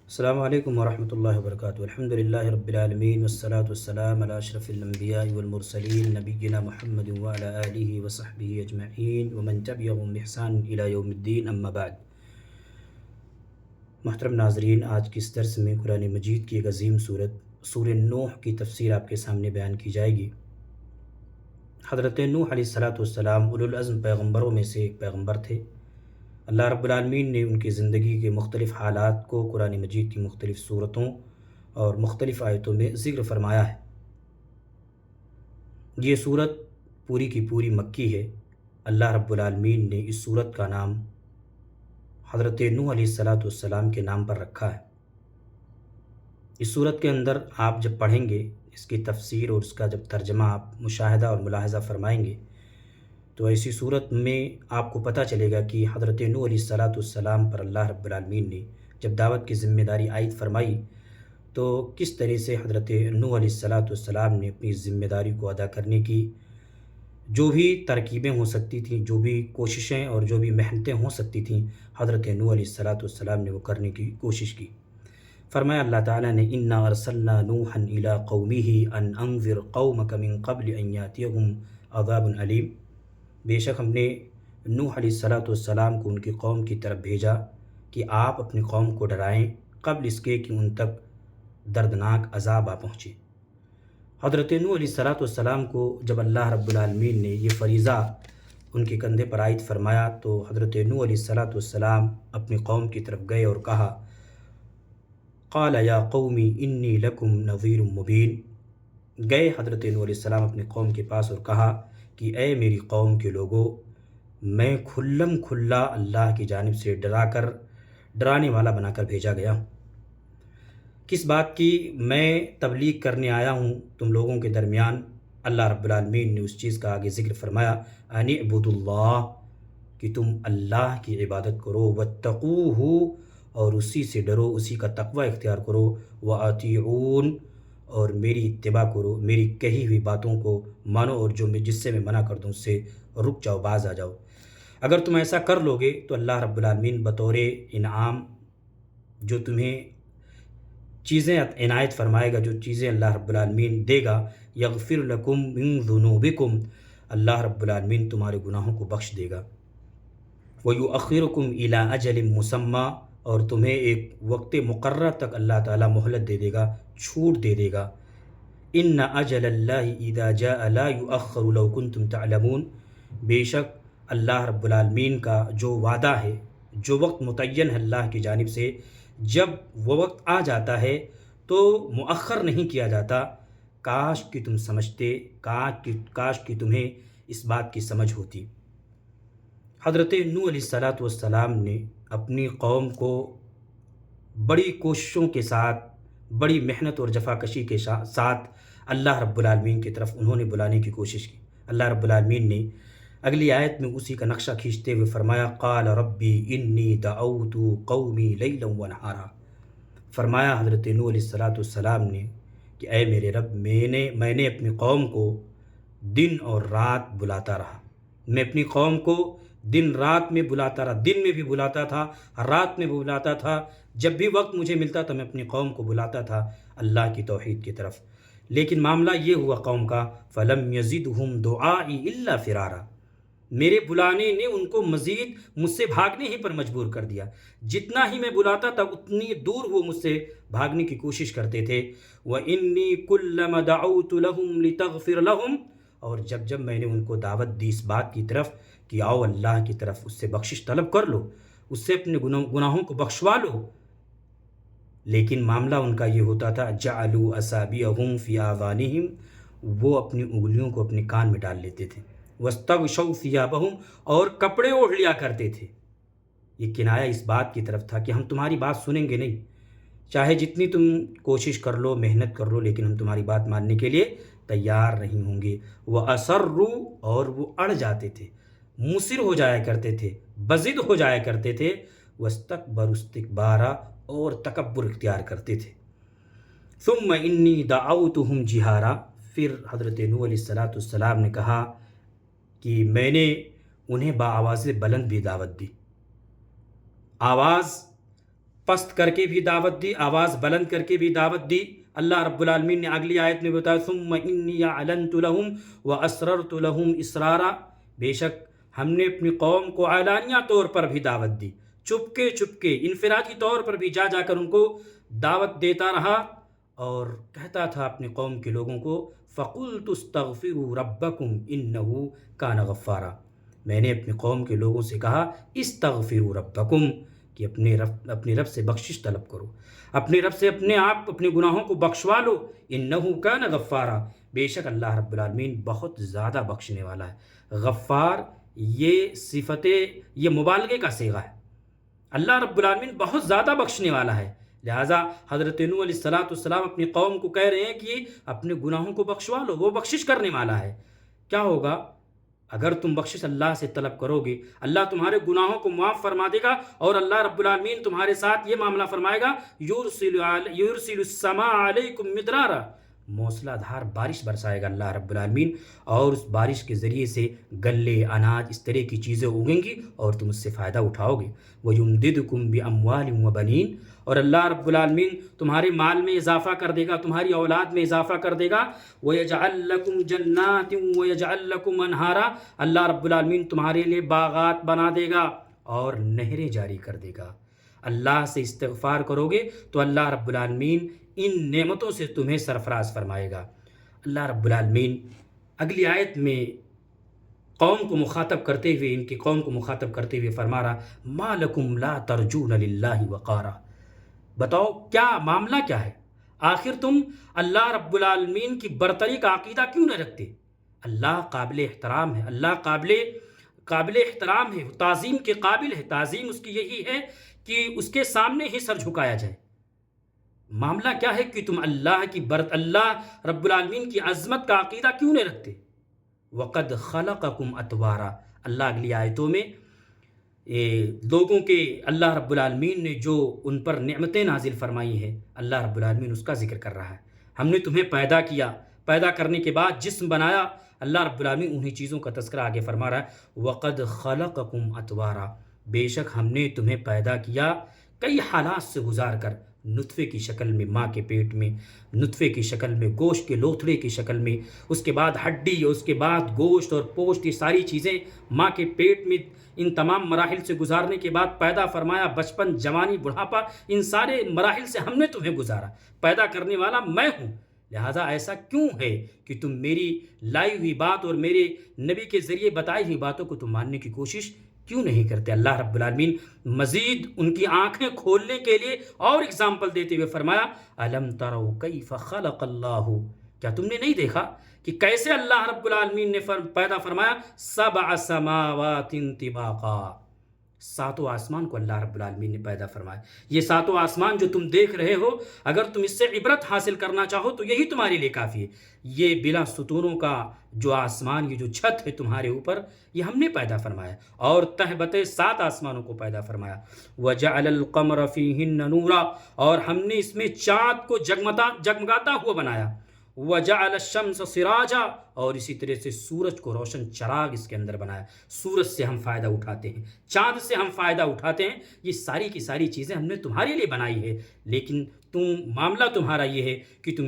السلام علیکم ورحمۃ اللہ وبرکاتہ۔ الحمد للہ رب العالمین والصلاة والسلام علی اشرف الانبیاء والمرسلین نبینا محمد وعلی آلہ وصحبہ اجمعین ومن تبعہم بإحسان الی یوم الدین، اما بعد۔ محترم ناظرین، آج کی اس درس میں قرآن مجید کی ایک عظیم سورہ نوح کی تفسیر آپ کے سامنے بیان کی جائے گی۔ حضرت نوح علیہ السلام اولو العزم پیغمبروں میں سے ایک پیغمبر تھے۔ اللہ رب العالمین نے ان کی زندگی کے مختلف حالات کو قرآن مجید کی مختلف صورتوں اور مختلف آیتوں میں ذکر فرمایا ہے۔ یہ صورت پوری کی پوری مکی ہے۔ اللہ رب العالمین نے اس صورت کا نام حضرت نوح علیہ السلام کے نام پر رکھا ہے۔ اس صورت کے اندر آپ جب پڑھیں گے، اس کی تفسیر اور اس کا جب ترجمہ آپ مشاہدہ اور ملاحظہ فرمائیں گے، تو ایسی صورت میں آپ کو پتہ چلے گا کہ حضرت نوح علیہ السلام پر اللہ رب العالمین نے جب دعوت کی ذمہ داری عائد فرمائی تو کس طرح سے حضرت نوح علیہ السلام نے اپنی ذمہ داری کو ادا کرنے کی جو بھی ترکیبیں ہو سکتی تھیں، جو بھی کوششیں اور جو بھی محنتیں ہو سکتی تھیں، حضرت نوح علیہ السلام نے وہ کرنے کی کوشش کی۔ فرمایا اللہ تعالیٰ نے انا ارسلنا نوحا الی قومہ ان انذر قومک من قبل ان یاتیہم عذاب علیم۔ بے شک ہم نے نوح علیہ السلام کو ان کی قوم کی طرف بھیجا کہ آپ اپنی قوم کو ڈرائیں قبل اس کے کہ ان تک دردناک عذاب آ پہنچے۔ حضرت نوح علیہ السلام کو جب اللہ رب العالمین نے یہ فریضہ ان کے کندھے پر عائد فرمایا تو حضرت نوح علیہ السلام اپنی قوم کی طرف گئے اور کہا، قال یا قومی انی لکم نذیر مبین۔ گئے حضرت نوح علیہ السلام اپنی قوم کے پاس اور کہا کہ اے میری قوم کے لوگوں، میں کھلم کھلا اللہ کی جانب سے ڈرانے والا بنا کر بھیجا گیا ہوں۔ کس بات کی؟ میں تبلیغ کرنے آیا ہوں تم لوگوں کے درمیان۔ اللہ رب العالمین نے اس چیز کا آگے ذکر فرمایا، ان اعبدوا اللہ، کہ تم اللہ کی عبادت کرو، واتقوہ، اور اسی سے ڈرو، اسی کا تقوی اختیار کرو، واطیعون، اور میری اتباع کرو، میری کہی ہوئی باتوں کو مانو، اور جس سے میں منع کر دوں اس سے رک جاؤ، باز آ جاؤ۔ اگر تم ایسا کر لو گے تو اللہ رب العالمین بطور انعام جو تمہیں چیزیں عنایت فرمائے گا، جو چیزیں اللہ رب العالمین دے گا، یغفر لکم من ذنوبکم، اللہ رب العالمین تمہارے گناہوں کو بخش دے گا، وَيُؤَخِّرُكُمْ إِلَىٰ أَجَلٍ مُّسَمًّى، اور تمہیں ایک وقت مقرر تک اللہ تعالیٰ مہلت دے دے گا، چھوٹ دے دے گا۔ إِنَّ أَجَلَ اللَّهِ إِذَا جَاءَ لَا يُؤَخَّرُ لَوْ كُنْتُمْ تَعْلَمُونَ، بے شک اللہ رب العالمین کا جو وعدہ ہے، جو وقت متعین ہے اللہ کی جانب سے، جب وہ وقت آ جاتا ہے تو مؤخر نہیں کیا جاتا۔ کاش کہ تم سمجھتے، کاش کہ تمہیں اس بات کی سمجھ ہوتی۔ حضرت نوح علیہ السلام نے اپنی قوم کو بڑی کوششوں کے ساتھ، بڑی محنت اور جفاکشی کے ساتھ اللہ رب العالمین کی طرف انہوں نے بلانے کی کوشش کی۔ اللہ رب العالمین نے اگلی آیت میں اسی کا نقشہ کھینچتے ہوئے فرمایا، قال ربی انی دعوت قومی لیلا ونہارا۔ فرمایا حضرت نوح علیہ السلام نے کہ اے میرے رب، میں نے اپنی قوم کو دن اور رات بلاتا رہا، میں اپنی قوم کو دن رات میں بلاتا رہا، دن میں بھی بلاتا تھا، رات میں بھی بلاتا تھا، جب بھی وقت مجھے ملتا تھا میں اپنی قوم کو بلاتا تھا اللہ کی توحید کی طرف۔ لیکن معاملہ یہ ہوا قوم کا، فَلَمْ يَزِدْهُمْ دُعَائِي إِلَّا فِرَارًا، میرے بلانے نے ان کو مزید مجھ سے بھاگنے ہی پر مجبور کر دیا۔ جتنا ہی میں بلاتا تھا اتنی دور وہ مجھ سے بھاگنے کی کوشش کرتے تھے۔ وَإِنِّي كُلَّمَا دَعَوْتُ لَهُمْ لِتَغْفِرَ لَهُمْ، اور جب میں نے ان کو دعوت دی اس بات کی طرف کہ آؤ اللہ کی طرف، اس سے بخشش طلب کر لو، اس سے اپنے گناہوں کو بخشوا لو، لیکن معاملہ ان کا یہ ہوتا تھا، جَعَلُوا أَصَابِعَهُمْ فِي آذَانِهِمْ، وہ اپنی انگلیوں کو اپنے کان میں ڈال لیتے تھے، وَاسْتَغْشَوْا ثِيَابَهُمْ، اور کپڑے اوڑھ لیا کرتے تھے۔ یہ کنایہ اس بات کی طرف تھا کہ ہم تمہاری بات سنیں گے نہیں، چاہے جتنی تم کوشش کر لو، محنت کر لو، لیکن ہم تمہاری بات ماننے کے لیے تیار نہیں ہوں گے۔ وَأَصَرُّوا، اور وہ اڑ جاتے تھے، مصر ہو جایا کرتے تھے، بضد ہو جایا کرتے تھے، وَاسْتَكْبَرُوا اسْتِكْبَارًا، اور تکبر اختیار کرتے تھے۔ ثُمَّ إِنِّي دَعَوْتُهُمْ جِهَارًا، پھر حضرت نوح علیہ السلام نے کہا کہ میں نے انہیں بآواز بلند بھی دعوت دی۔ آواز پست کر کے بھی دعوت دی، آواز بلند کر کے بھی دعوت دی۔ اللہ رب العالمین نے اگلی آیت میں بتایا ثم انی اعلنت لهم واسررت لهم اسرارا، بے شک ہم نے اپنی قوم کو اعلانیہ طور پر بھی دعوت دی، چپکے چپکے انفرادی طور پر بھی جا کر ان کو دعوت دیتا رہا اور کہتا تھا اپنی قوم کے لوگوں کو فقلت استغفروا ربکم انہ کان غفارا، میں نے اپنی قوم کے لوگوں سے کہا استغفروا ربکم کہ اپنے رب سے بخشش طلب کرو، اپنے رب سے اپنے گناہوں کو بخشوا لو، انہ کان غفارا، بے شک اللہ رب العالمین بہت زیادہ بخشنے والا ہے۔ غفار یہ یہ مبالغے کا صیغہ ہے، اللہ رب العالمین بہت زیادہ بخشنے والا ہے، لہٰذا حضرت نوح علیہ السلام اپنی قوم کو کہہ رہے ہیں کہ اپنے گناہوں کو بخشوا لو، وہ بخشش کرنے والا ہے۔ کیا ہوگا اگر تم بخشش اللہ سے طلب کرو گے؟ اللہ تمہارے گناہوں کو معاف فرما دے گا اور اللہ رب العالمین تمہارے ساتھ یہ معاملہ فرمائے گا یرسل السماء علیکم مدرارا، موسلا دھار بارش برسائے گا اللہ رب العالمین، اور اس بارش کے ذریعے سے گلے، اناج، اس طرح کی چیزیں اگیں گی اور تم اس سے فائدہ اٹھاؤ گے۔ وَيُمْدِدْكُمْ بِأَمْوَالٍ وَبَنِينَ، اور اللہ رب العالمین تمہارے مال میں اضافہ کر دے گا، تمہاری اولاد میں اضافہ کر دے گا۔ وَيَجْعَلْ لَكُمْ جَنَّاتٍ وَيَجْعَلْ لَكُمْ أَنْهَارًا، اللہ رب العالمین تمہارے لیے باغات بنا دے گا اور نہریں جاری کر دے گا۔ اللہ سے استغفار کرو گے تو اللہ رب العالمین ان نعمتوں سے تمہیں سرفراز فرمائے گا۔ اللہ رب العالمین اگلی آیت میں قوم کو مخاطب کرتے ہوئے، ان کی قوم کو مخاطب کرتے ہوئے فرما رہا ما لکم لا ترجون للہ وقارا، بتاؤ کیا معاملہ کیا ہے، آخر تم اللہ رب العالمین کی برتری کا عقیدہ کیوں نہ رکھتے؟ اللہ قابل احترام ہے، اللہ قابل احترام ہے، تعظیم کے قابل ہے، تعظیم اس کی یہی ہے کہ اس کے سامنے ہی سر جھکایا جائے۔ معاملہ کیا ہے کہ تم اللہ رب العالمین کی عظمت کا عقیدہ کیوں نہیں رکھتے؟ وَقَدْ خَلَقَكُمْ أَطْوَارًا، اللہ اگلی آیتوں میں لوگوں کے اللہ رب العالمین نے جو ان پر نعمتیں نازل فرمائی ہیں، اللہ رب العالمین اس کا ذکر کر رہا ہے۔ ہم نے تمہیں پیدا کیا، پیدا کرنے کے بعد جسم بنایا، اللہ رب العالمین انہی چیزوں کا تذکرہ آگے فرما رہا ہے وَقَدْ خَلَقَكُمْ أَطْوَارًا، بے شک ہم نے تمہیں پیدا کیا کئی حالات سے گزار کر، نطفے کی شکل میں ماں کے پیٹ میں، نطفے کی شکل میں، گوشت کے لوتھڑے کی شکل میں، اس کے بعد ہڈی، اس کے بعد گوشت اور پوشت، یہ ساری چیزیں ماں کے پیٹ میں ان تمام مراحل سے گزارنے کے بعد پیدا فرمایا، بچپن، جوانی، بڑھاپا، ان سارے مراحل سے ہم نے تمہیں گزارا، پیدا کرنے والا میں ہوں۔ لہٰذا ایسا کیوں ہے کہ تم میری لائی ہوئی بات اور میرے نبی کے ذریعے بتائی ہوئی باتوں کو تم ماننے کی کوشش کیوں نہیں کرتے؟ اللہ رب العالمین مزید ان کی آنکھیں کھولنے کے لیے اور اگزامپل دیتے ہوئے فرمایا الم تروا کیف خلق اللہ، کیا تم نے نہیں دیکھا کہ کیسے اللہ رب العالمین نے پیدا فرمایا سبع سماوات طباقا، ساتوں آسمان کو اللہ رب العالمین نے پیدا فرمایا۔ یہ ساتوں آسمان جو تم دیکھ رہے ہو، اگر تم اس سے عبرت حاصل کرنا چاہو تو یہی تمہارے لیے کافی ہے۔ یہ بلا ستونوں کا جو آسمان، یہ جو چھت ہے تمہارے اوپر، یہ ہم نے پیدا فرمایا، اور تہ بتہ 7 آسمانوں کو پیدا فرمایا۔ وَجَعَلَ الْقَمَرَ فِيهِنَّ نُورًا، اور ہم نے اس میں چاند کو جگمگاتا ہوا بنایا۔ وَجَعَلَ الشَّمْسَ سِرَاجًا، اور اسی طرح سے سورج کو روشن چراغ اس کے اندر بنایا۔ سورج سے ہم فائدہ اٹھاتے ہیں، چاند سے ہم فائدہ اٹھاتے ہیں، یہ ساری کی ساری چیزیں ہم نے تمہارے لیے بنائی ہے، لیکن معاملہ تمہارا یہ ہے کہ تم